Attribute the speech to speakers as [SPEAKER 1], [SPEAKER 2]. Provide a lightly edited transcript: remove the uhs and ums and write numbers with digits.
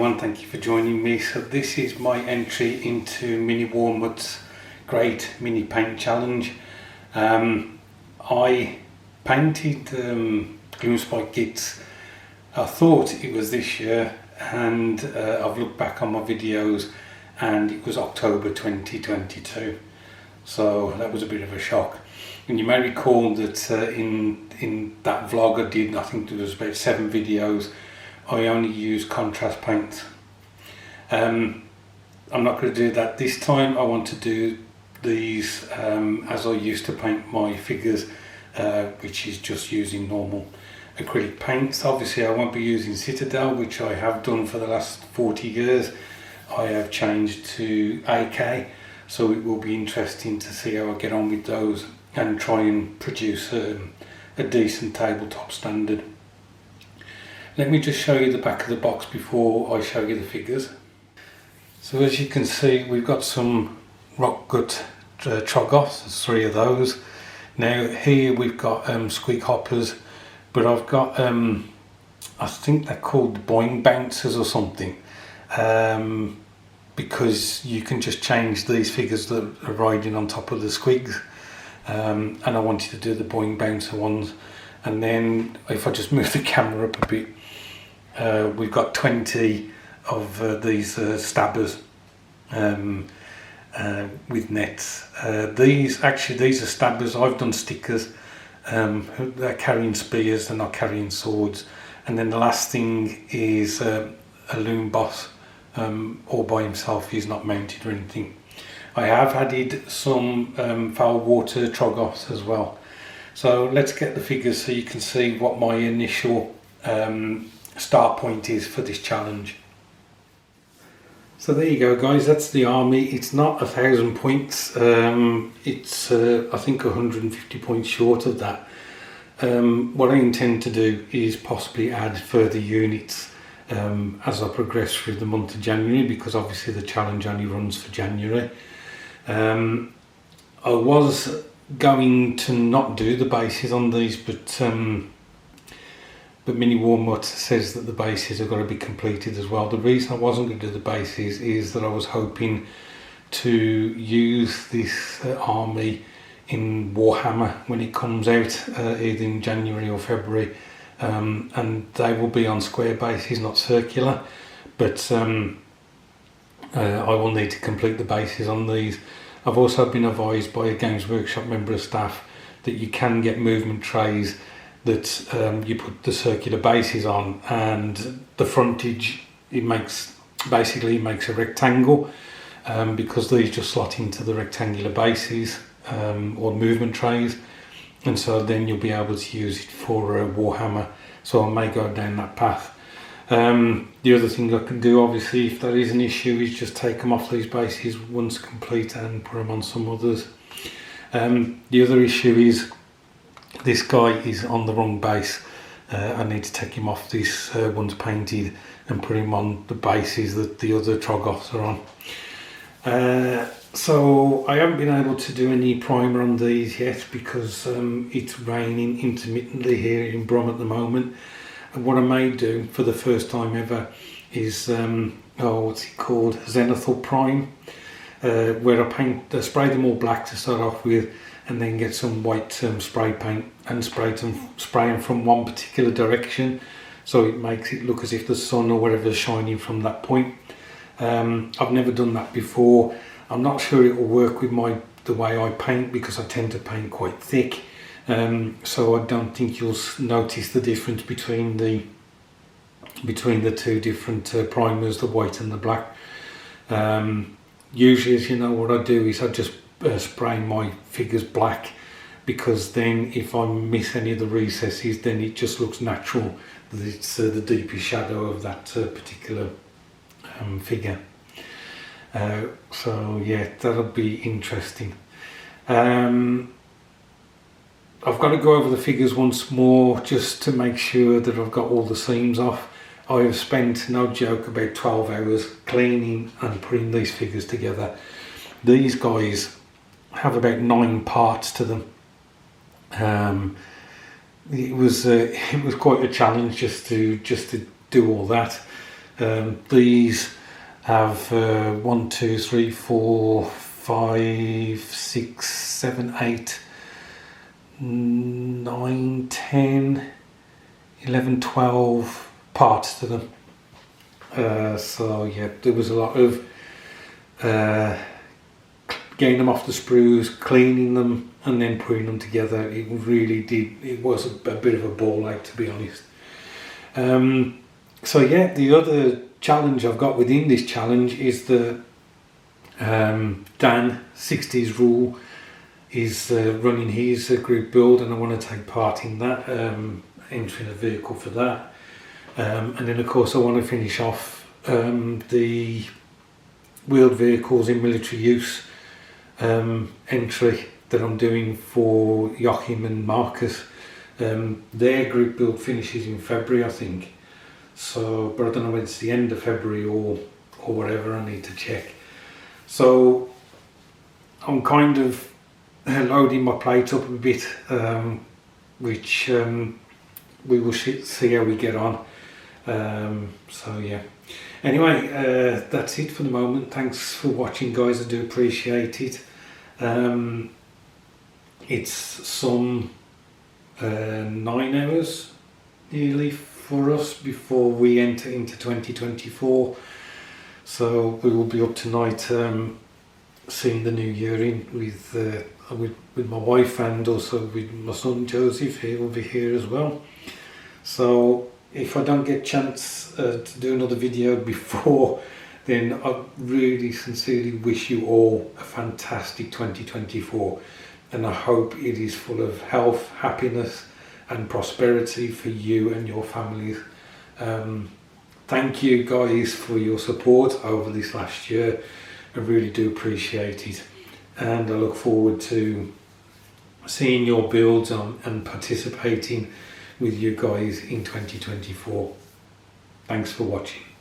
[SPEAKER 1] everyone, thank you for joining me. So this is my entry into Mini Warmutts Great Mini Paint Challenge. I painted Gloom Spike Gits. I thought it was this year, and I've looked back on my videos and it was October 2022. So that was a bit of a shock. And you may recall that in that vlog I did, I think there was about 7 videos, I only used contrast paint. I'm not going to do that this time. I want to do these as I used to paint my figures, which is just using normal acrylic paints. Obviously I won't be using Citadel, which I have done for the last 40 years. I have changed to AK, so it will be interesting to see how I get on with those and try and produce a decent tabletop standard. Let me just show you the back of the box before I show you the figures. So as you can see, we've got some rock gut trogoths. There's 3 of those. Now here we've got squeak hoppers, but I've got I think they're called boing bouncers or something, because you can just change these figures that are riding on top of the squigs, and I wanted to do the boing bouncer ones. And then if I just move the camera up a bit, we've got 20 of these stabbers with nets. These are stabbers. I've done stickers. They're carrying spears, they're not carrying swords. And then the last thing is a loom boss, all by himself. He's not mounted or anything. I have added some foul water trogoths as well. So let's get the figures so you can see what my initial start point is for this challenge. So there you go, guys, that's the army. It's not 1,000 points, it's I think 150 points short of that. What I intend to do is possibly add further units as I progress through the month of January, because obviously the challenge only runs for January. I was going to not do the bases on these, but Mini Warmutts says that the bases have got to be completed as well. The reason I wasn't going to do the bases is that I was hoping to use this army in Warhammer when it comes out, either in January or February, and they will be on square bases, not circular, but I will need to complete the bases on these. I've also been advised by a Games Workshop member of staff that you can get movement trays that you put the circular bases on, and the frontage it makes a rectangle, because these just slot into the rectangular bases or movement trays, and so then you'll be able to use it for Warhammer. So I may go down that path. The other thing I can do, obviously, if that is an issue, is just take them off these bases once complete and put them on some others. The other issue is this guy is on the wrong base. I need to take him off this one's painted and put him on the bases that the other trogoths are on. So I haven't been able to do any primer on these yet because it's raining intermittently here in Brum at the moment. And what I may do for the first time ever is what's it called, Zenithal Prime, where I spray them all black to start off with, and then get some white spray paint and spray them from one particular direction, so it makes it look as if the sun or whatever is shining from that point. I've never done that before. I'm not sure it will work with the way I paint, because I tend to paint quite thick. So I don't think you'll notice the difference between the 2 different primers, the white and the black. Usually, as you know, what I do is I just spray my figures black, because then if I miss any of the recesses, then it just looks natural that it's the deepest shadow of that particular figure. So yeah, that'll be interesting. I've got to go over the figures once more just to make sure that I've got all the seams off. I have spent, no joke, about 12 hours cleaning and putting these figures together. These guys have about 9 parts to them. It was quite a challenge just to do all that. These have 1, 2, 3, 4, 5, 6, 7, 8, 9, 10, 11, 12 parts to them. So yeah, there was a lot of getting them off the sprues, cleaning them, and then putting them together. It was a bit of a ball ache, to be honest. So yeah, the other challenge I've got within this challenge is the Dan 60s Rule is running his group build, and I want to take part in that, entering a vehicle for that. And then of course I want to finish off the wheeled vehicles in military use entry that I'm doing for Joachim and Marcus. Their group build finishes in February, I think. So, but I don't know whether it's the end of February or whatever. I need to check. So I'm kind of loading my plate up a bit, which we will see how we get on. So yeah. Anyway, that's it for the moment. Thanks for watching, guys. I do appreciate it. It's some 9 hours nearly for us before we enter into 2024. So we will be up tonight seeing the new year in with my wife, and also with my son Joseph. He will be here as well. So if I don't get a chance to do another video before, then I really sincerely wish you all a fantastic 2024, and I hope it is full of health, happiness and prosperity for you and your families. Thank you guys for your support over this last year. I really do appreciate it, and I look forward to seeing your builds and participating with you guys in 2024. Thanks for watching.